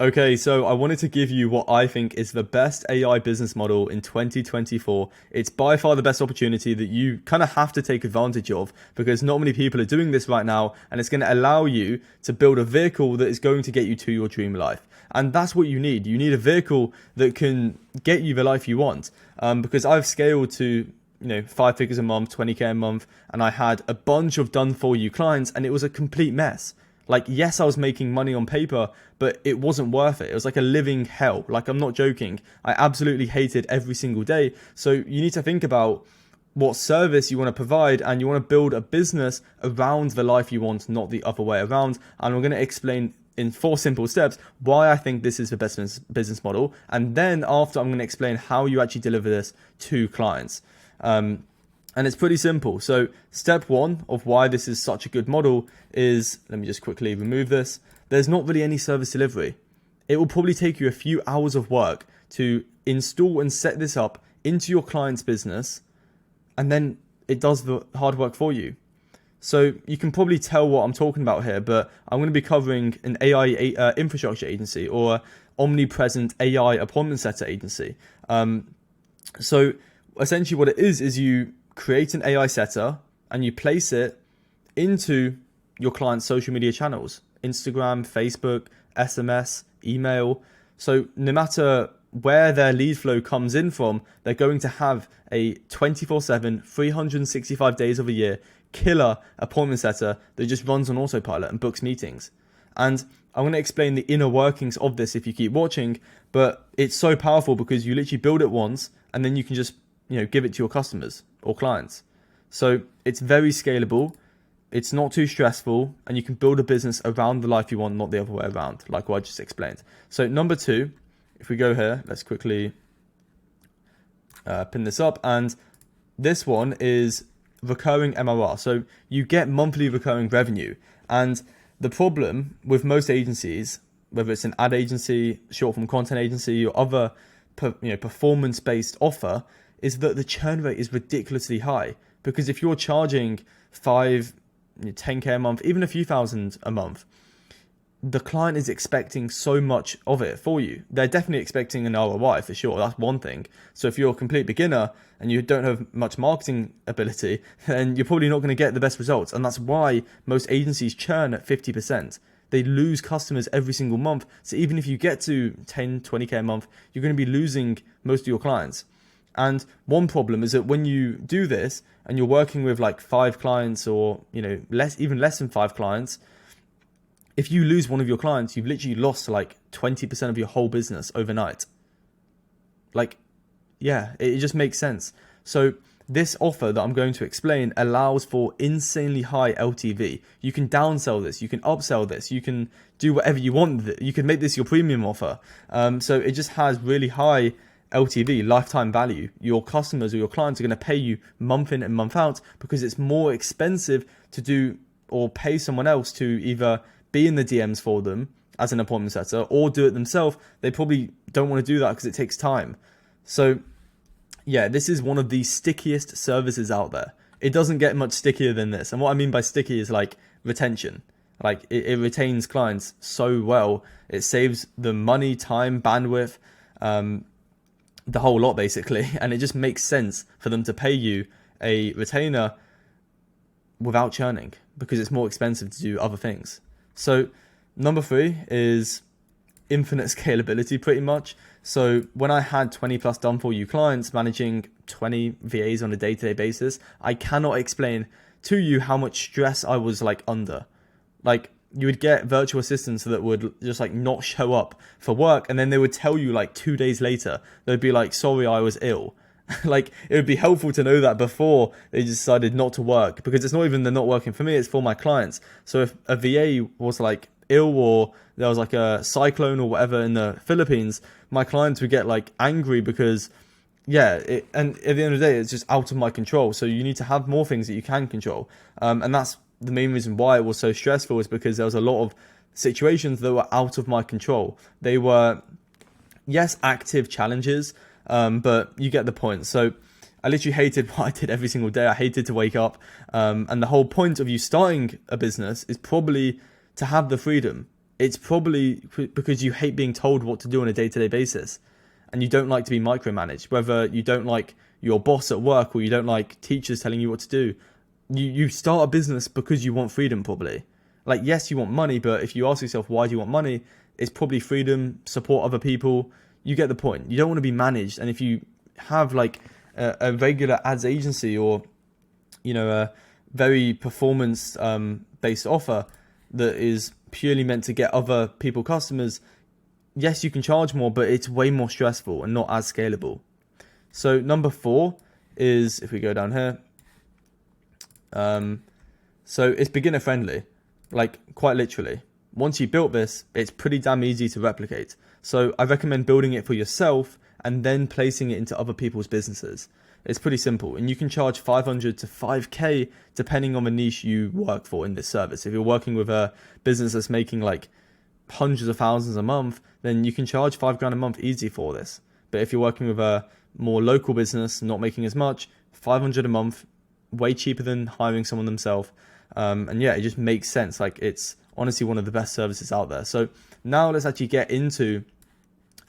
Okay, so I wanted to give you what I think is the best AI business model in 2024. It's by far the best opportunity that you kind of have to take advantage of because not many people are doing this right now, and it's going to allow you to build a vehicle that is going to get you to your dream life. And that's what you need. You need a vehicle that can get you the life you want. Because I've scaled to 5 figures a month, 20K a month, and I had a bunch of done for you clients, and it was a complete mess. Like, yes, I was making money on paper, but it wasn't worth it. It was like a living hell. Like, I'm not joking. I absolutely hated every single day. So you need to think about what service you want to provide, and you want to build a business around the life you want, not the other way around. And I'm going to explain in 4 simple steps why I think this is the best business model. And then after, I'm going to explain how you actually deliver this to clients. And it's pretty simple. So step 1 of why this is such a good model is, let me just quickly remove this. There's not really any service delivery. It will probably take you a few hours of work to install and set this up into your client's business, and then it does the hard work for you. So you can probably tell what I'm talking about here, but I'm going to be covering an AI infrastructure agency or omnipresent AI appointment setter agency. So essentially what it is you create an AI setter and you place it into your client's social media channels, Instagram, Facebook, SMS, email. So no matter where their lead flow comes in from, they're going to have a 24/7, 365 days of a year killer appointment setter that just runs on autopilot and books meetings. And I'm going to explain the inner workings of this if you keep watching, but it's so powerful because you literally build it once and then you can just give it to your customers or clients. So it's very scalable, it's not too stressful, and you can build a business around the life you want, not the other way around, like what I just explained. So number 2, if we go here, let's quickly pin this up. And this one is recurring MRR. So you get monthly recurring revenue. And the problem with most agencies, whether it's an ad agency, short form content agency, or other performance-based offer, is that the churn rate is ridiculously high. Because if you're charging 10K a month, even a few thousand a month, the client is expecting so much of it for you. They're definitely expecting an ROI for sure. That's one thing. So if you're a complete beginner and you don't have much marketing ability, then you're probably not going to get the best results. And that's why most agencies churn at 50%. They lose customers every single month. So even if you get to 10, 20K a month, you're going to be losing most of your clients. And one problem is that when you do this and you're working with like 5 clients or, even less than 5 clients, if you lose one of your clients, you've literally lost like 20% of your whole business overnight. Like, yeah, it just makes sense. So this offer that I'm going to explain allows for insanely high LTV. You can downsell this, you can upsell this, you can do whatever you want with it. You can make this your premium offer. So it just has really high LTV, lifetime value. Your customers or your clients are going to pay you month in and month out because it's more expensive to do or pay someone else to either be in the DMs for them as an appointment setter or do it themselves. They probably don't want to do that because it takes time. So yeah, this is one of the stickiest services out there. It doesn't get much stickier than this. And what I mean by sticky is like retention. Like it retains clients so well. It saves them money, time, bandwidth, the whole lot basically. And it just makes sense for them to pay you a retainer without churning because it's more expensive to do other things. So number 3 is infinite scalability pretty much. So when I had 20 plus done for you clients managing 20 VAs on a day-to-day basis, I cannot explain to you how much stress I was like under. Like you would get virtual assistants that would just like not show up for work, and then they would tell you like 2 days later, they'd be like, sorry, I was ill. Like it would be helpful to know that before they decided not to work, because it's not even they're not working for me, it's for my clients. So if a VA was like ill or there was like a cyclone or whatever in the Philippines, my clients would get like angry because and at the end of the day, it's just out of my control. So you need to have more things that you can control. And that's the main reason why it was so stressful, is because there was a lot of situations that were out of my control. They were, yes, active challenges, but you get the point. So I literally hated what I did every single day. I hated to wake up. And the whole point of you starting a business is probably to have the freedom. it's probably because you hate being told what to do on a day-to-day basis, and you don't like to be micromanaged. Whether you don't like your boss at work or you don't like teachers telling you what to do, you start a business because you want freedom, probably. Like, yes, you want money, but if you ask yourself, why do you want money? It's probably freedom, support other people. You get the point. You don't want to be managed. And if you have like a regular ads agency or, a very performance based offer that is purely meant to get other people customers, yes, you can charge more, but it's way more stressful and not as scalable. So number 4 is, if we go down here, so it's beginner friendly, like quite literally. Once you built this, it's pretty damn easy to replicate. So I recommend building it for yourself and then placing it into other people's businesses. It's pretty simple, and you can charge 500 to 5k depending on the niche you work for in this service. If you're working with a business that's making like hundreds of thousands a month, then you can charge $5,000 a month easy for this. But if you're working with a more local business, not making as much, 500 a month, way cheaper than hiring someone themselves. And yeah, it just makes sense. Like, it's honestly one of the best services out there. So now let's actually get into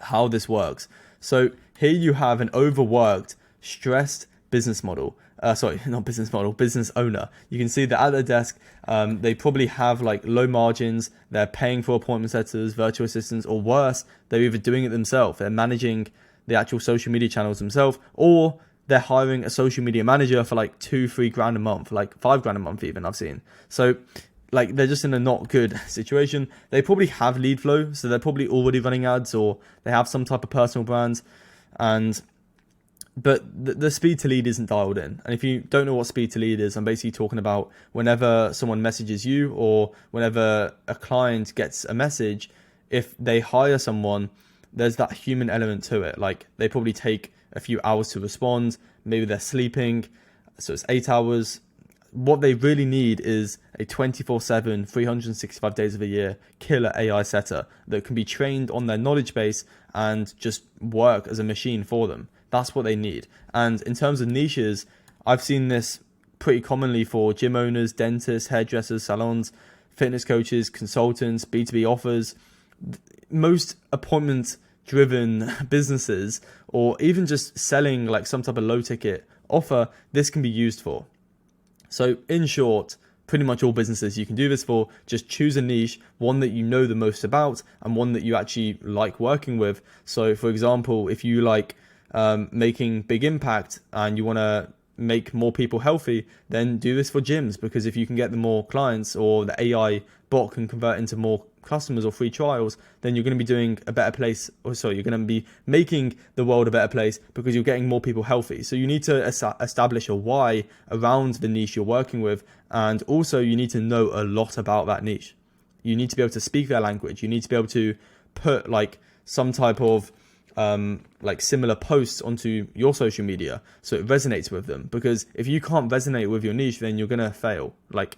how this works. So here you have an overworked, stressed business model. Business owner. You can see that at their desk, they probably have like low margins. They're paying for appointment setters, virtual assistants, or worse, they're either doing it themselves. They're managing the actual social media channels themselves, or they're hiring a social media manager for like $2-3 a month, like $5,000 a month even, I've seen. So like, they're just in a not good situation. They probably have lead flow, so they're probably already running ads, or they have some type of personal brand, but the speed to lead isn't dialed in. And if you don't know what speed to lead is, I'm basically talking about whenever someone messages you or whenever a client gets a message, if they hire someone, there's that human element to it. Like, they probably take a few hours to respond. Maybe they're sleeping, so it's 8 hours. What they really need is a 24/7, 365 days of a year killer AI setter that can be trained on their knowledge base and just work as a machine for them. That's what they need. And in terms of niches, I've seen this pretty commonly for gym owners, dentists, hairdressers, salons, fitness coaches, consultants, B2B offers. Most appointment driven businesses, or even just selling like some type of low ticket offer, this can be used for. So in short, pretty much all businesses you can do this for. Just choose a niche, one that you know the most about and one that you actually like working with. So for example, if you like making big impact and you want to make more people healthy, then do this for gyms, because if you can get them more clients, or the AI bot can convert into more customers or free trials, then you're going to be doing a better place, you're going to be making the world a better place because you're getting more people healthy. So you need to establish a why around the niche you're working with, and also you need to know a lot about that niche. You need to be able to speak their language. You need to be able to put like some type of like similar posts onto your social media so it resonates with them, because if you can't resonate with your niche, then you're gonna fail, like,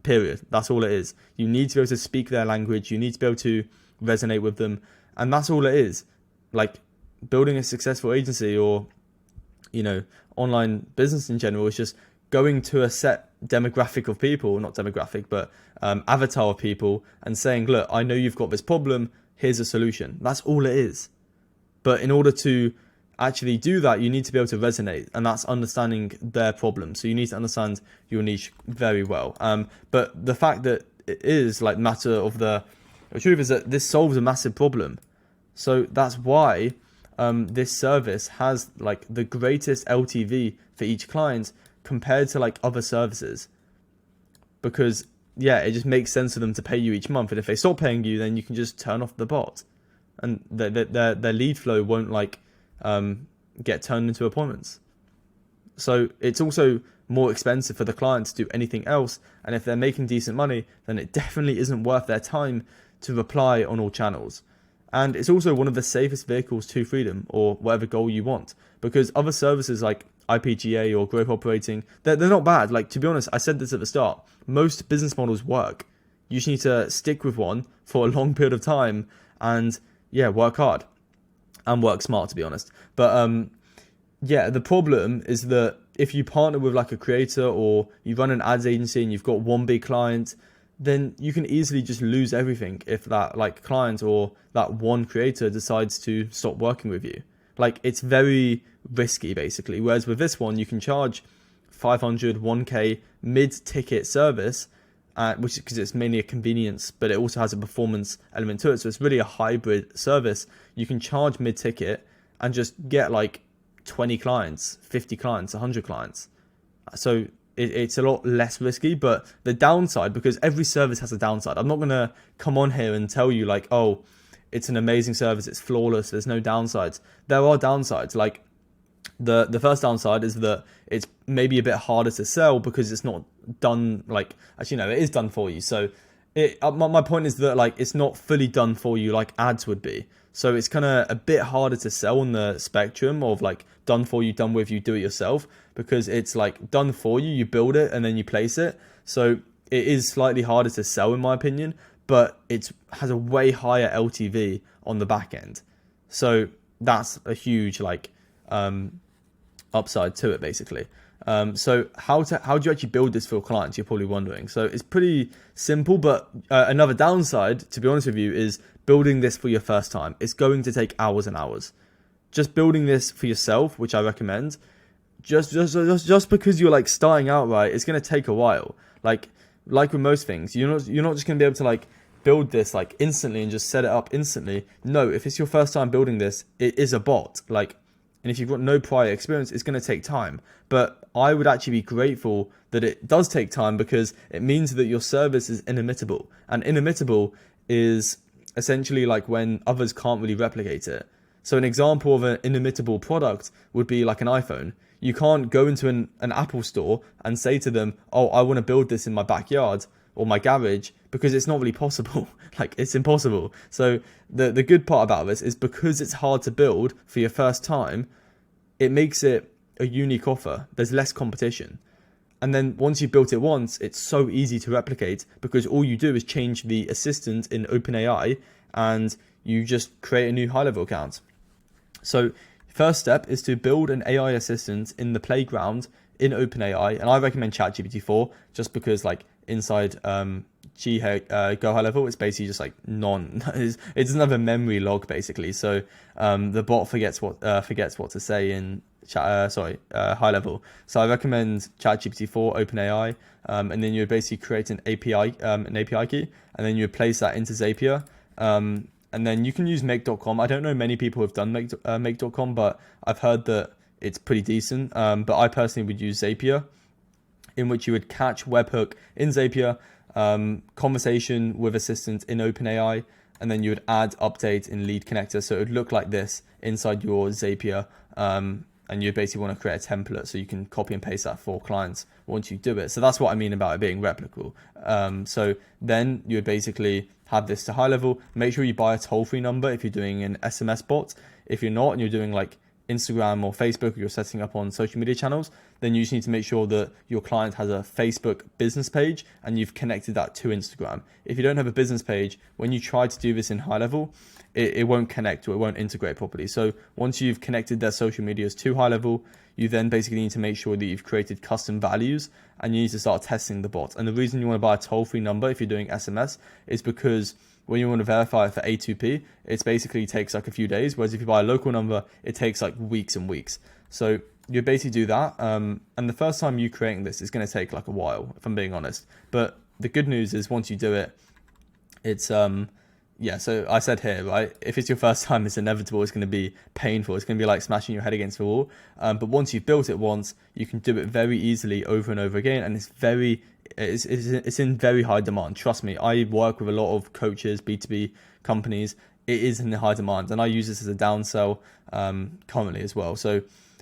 period. That's all it is. You need to be able to speak their language. You need to be able to resonate with them, and that's all it is. Like, building a successful agency or online business in general is just going to a set demographic of people, not demographic, but avatar of people, and saying, look, I know you've got this problem, here's a solution. That's all it is. But in order to actually do that, you need to be able to resonate, and that's understanding their problem. So you need to understand your niche very well. But the fact that it is like matter of the truth is that this solves a massive problem. So that's why this service has like the greatest LTV for each client compared to like other services, because it just makes sense for them to pay you each month. And if they stop paying you, then you can just turn off the bot, and their lead flow won't like get turned into appointments. So it's also more expensive for the client to do anything else, and if they're making decent money, then it definitely isn't worth their time to reply on all channels. And it's also one of the safest vehicles to freedom, or whatever goal you want, because other services like IPGA or growth operating, they're not bad. Like, to be honest, I said this at the start, most business models work. You just need to stick with one for a long period of time and work hard and work smart, to be honest. But the problem is that if you partner with like a creator, or you run an ads agency and you've got one big client, then you can easily just lose everything if that like client or that one creator decides to stop working with you. Like, it's very risky basically. Whereas with this one, you can charge 500, 1K mid-ticket service, which is because it's mainly a convenience, but it also has a performance element to it. So it's really a hybrid service. You can charge mid-ticket and just get like 20 clients, 50 clients, 100 clients. So it's a lot less risky, but the downside, because every service has a downside. I'm not going to come on here and tell you like, oh, it's an amazing service, it's flawless, there's no downsides. There are downsides. Like the first downside is that it's maybe a bit harder to sell because it's not done, like, actually no, it is done for you. So my point is that like it's not fully done for you like ads would be. So it's kind of a bit harder to sell on the spectrum of like done for you, done with you, do it yourself, because it's like done for you, you build it and then you place it. So it is slightly harder to sell in my opinion, but it has a way higher LTV on the back end. So that's a huge like upside to it basically. So how do you actually build this for clients? You're probably wondering. So it's pretty simple, but another downside, to be honest with you, is building this for your first time. It's going to take hours and hours. Just building this for yourself, which I recommend, just because you're like starting out, right, it's going to take a while. Like with most things, you're not just going to be able to like build this like instantly and just set it up instantly. No, if it's your first time building this, it is a bot. Like, and if you've got no prior experience, it's going to take time. But I would actually be grateful that it does take time, because it means that your service is inimitable. And inimitable is essentially like when others can't really replicate it. So an example of an inimitable product would be like an iPhone. You can't go into an Apple store and say to them, oh, I want to build this in my backyard or my garage, because it's not really possible. Like, it's impossible. So the good part about this is because it's hard to build for your first time, it makes it a unique offer. There's less competition. And then once you've built it once, it's so easy to replicate, because all you do is change the assistant in OpenAI and you just create a new high-level account. So first step is to build an AI assistant in the playground in OpenAI. And I recommend ChatGPT 4 just because like inside Go High Level, it's basically just like it doesn't have a memory log basically. So the bot forgets what to say in High Level. So I recommend ChatGPT 4 OpenAI, and then you would basically create an API key, and then you would place that into Zapier. And then you can use Make.com. I don't know many people who have done Make.com, but I've heard that it's pretty decent. But I personally would use Zapier, in which you would catch webhook in Zapier, conversation with assistant in OpenAI, and then you would add update in lead connector. So it would look like this inside your Zapier. And you basically want to create a template so you can copy and paste that for clients once you do it. So that's what I mean about it being replicable. So then you would basically have this to high level. Make sure you buy a toll-free number if you're doing an SMS bot. If you're not and you're doing like Instagram or Facebook, or you're setting up on social media channels, then you just need to make sure that your client has a Facebook business page and you've connected that to Instagram. If you don't have a business page, when you try to do this in high level, it won't connect, or it won't integrate properly. So once you've connected their social medias to high level, you then basically need to make sure that you've created custom values, and you need to start testing the bot. And the reason you want to buy a toll-free number if you're doing SMS is because when you want to verify it for A2P, it basically takes like a few days. Whereas if you buy a local number, it takes like weeks and weeks. So you basically do that. And the first time you creating this is going to take like a while, if I'm being honest. But the good news is once you do it, it's, yeah, so I said here, right, if it's your first time, it's inevitable. It's going to be painful. It's going to be like smashing your head against the wall. But once you've built it once, you can do it very easily over and over again. And it's in very high demand. Trust me, I work with a lot of coaches, B2B companies. It is in high demand. And I use this as a downsell currently as well. So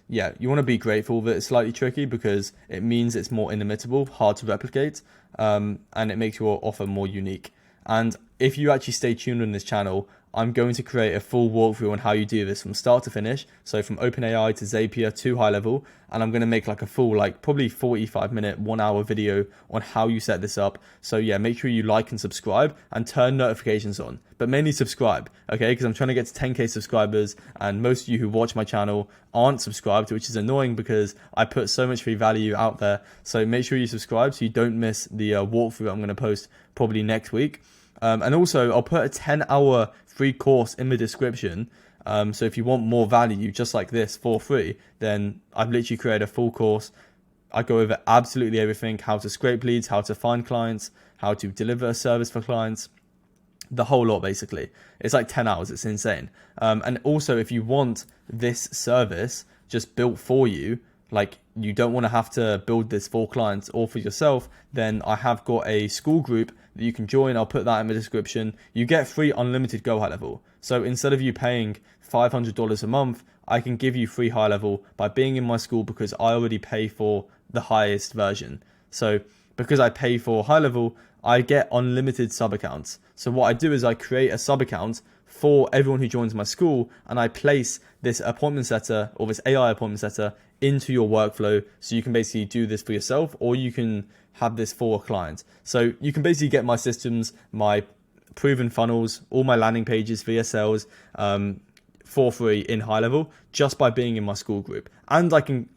yeah, you want to be grateful that it's slightly tricky, because it means it's more inimitable, hard to replicate, and it makes your offer more unique. And if you actually stay tuned on this channel, I'm going to create a full walkthrough on how you do this from start to finish. So from OpenAI to Zapier to High Level, and I'm going to make like a full, like probably 45-minute, 1 hour video on how you set this up. So yeah, make sure you like and subscribe and turn notifications on, but mainly subscribe, okay? Because I'm trying to get to 10K subscribers, and most of you who watch my channel aren't subscribed, which is annoying because I put so much free value out there. So make sure you subscribe so you don't miss the walkthrough I'm going to post probably next week. And also, I'll put a 10-hour free course in the description. So if you want more value, just like this for free, then I've literally created a full course. I go over absolutely everything: how to scrape leads, how to find clients, how to deliver a service for clients, the whole lot basically. It's like 10 hours. It's insane. And also, if you want this service just built for you, like you don't want to have to build this for clients or for yourself, then I have got a school group that you can join. I'll put that in the description. You get free unlimited Go High Level. So instead of you paying $500 a month, I can give you free High Level by being in my school, because I already pay for the highest version. So because I pay for High Level, I get unlimited sub accounts. So what I do is I create a sub account for everyone who joins my school, and I place this appointment setter, or this AI appointment setter, into your workflow. So you can basically do this for yourself, or you can have this for a client. So you can basically get my systems, my proven funnels, all my landing pages, VSLs, for free in High Level, just by being in my school group. And I can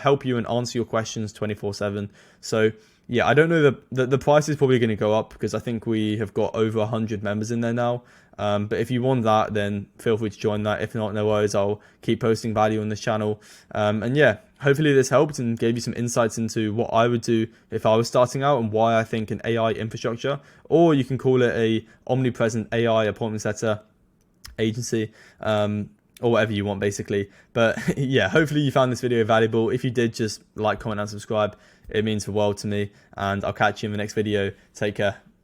help you and answer your questions 24/7. So yeah, I don't know, the price is probably going to go up because I think we have got over 100 members in there now. But if you want that, then feel free to join that. If not, no worries. I'll keep posting value on this channel. And yeah, hopefully this helped and gave you some insights into what I would do if I was starting out, and why I think an AI infrastructure, or you can call it a omnipresent AI appointment setter agency, or whatever you want basically. But yeah, hopefully you found this video valuable. If you did, just like, comment and subscribe. It means the world to me, and I'll catch you in the next video. Take care.